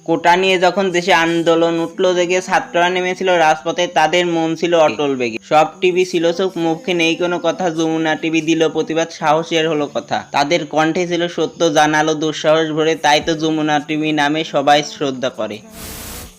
কোটা নিয়ে যখন দেশে আন্দোলন উঠলো দেখে ছাত্ররা নেমেছিল রাজপথে, তাদের মন ছিল অটল বেগে। সব টিভি ছিল চোখ, মুখে নেই কোনো কথা। যমুনা টিভি দিল প্রতিবাদ, সাহসের হলো কথা। তাদের কণ্ঠে ছিল সত্য, জানালো দুঃসাহস ভরে। তাই তো যমুনা টিভি নামে সবাই শ্রদ্ধা করে।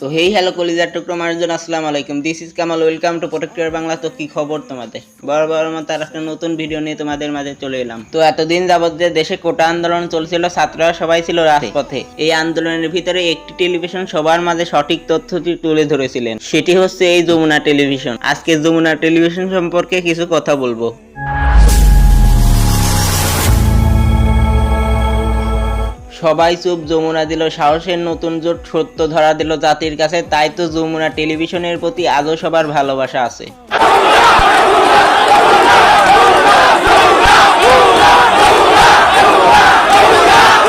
তো হেই হ্যালো কলিজার টুকরো মানুষজন, আসসালামু আলাইকুম। This is Kamal, welcome to protect your Bangla. তো কি খবর তোমাদের? বরাবর মতো আর একটা নতুন ভিডিও নিয়ে তোমাদের মাঝে চলে এলাম। তো এতদিন যাবত যে দেশে কোটা আন্দোলন চলছিল, ছাত্ররা সবাই ছিল রাজপথে। এই আন্দোলনের ভিতরে একটি টেলিভিশন সবার মাঝে সঠিক তথ্যটি তুলে ধরেছিলেন, সেটি হচ্ছে এই যমুনা টেলিভিশন। আজকে যমুনা টেলিভিশন সম্পর্কে কিছু কথা বলবো। সবাই চুপ, যমুনা দিল সাহসের নতুন জোট, সত্য ধরা দিল জাতির কাছে। তাই তো যমুনা টেলিভিশনের প্রতি আজও সবার ভালোবাসা আছে।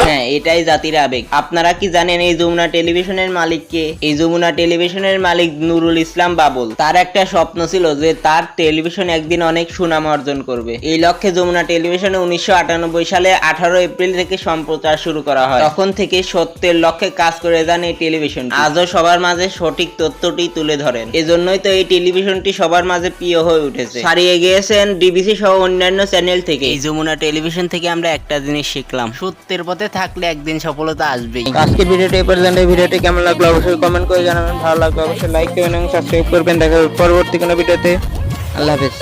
হ্যাঁ, এটাই জাতির আবেগ। আপনারা কি জানেন এই যমুনা টেলিভিশনের মালিক কে? এই যমুনা টেলিভিশনের মালিক নুরুল ইসলাম বাবুল। তার একটা স্বপ্ন ছিল যে তার টেলিভিশন একদিন অনেক সুনাম অর্জন করবে। এই লক্ষ্যে যমুনা টেলিভিশনে 1998 সালে 18 এপ্রিল থেকে সম্প্রচার শুরু করা হয়। তখন থেকে সত্যের লক্ষ্যে কাজ করে যান এই টেলিভিশন। আজও সবার মাঝে সঠিক তথ্যটি তুলে ধরেন। এজন্যই তো এই টেলিভিশনটি সবার মাঝে প্রিয় হয়ে উঠেছে, ছাড়িয়ে গিয়েছেন ডিবিসি সহ অন্যান্য চ্যানেল থেকে। এই যমুনা টেলিভিশন থেকে আমরা একটা জিনিস শিখলাম, সত্যের পথে থাকলে একদিন সফলতা আসবেই। আজকে ভিডিওটি এই পর্যন্ত। এই ভিডিওটি কেমন লাগলো অবশ্যই কমেন্ট করে জানাবেন। ভালো লাগলে অবশ্যই লাইক করবেন এবং সাবস্ক্রাইব করবেন। দেখা হবে পরবর্তী কোনো ভিডিওতে। আল্লাহ হাফেজ।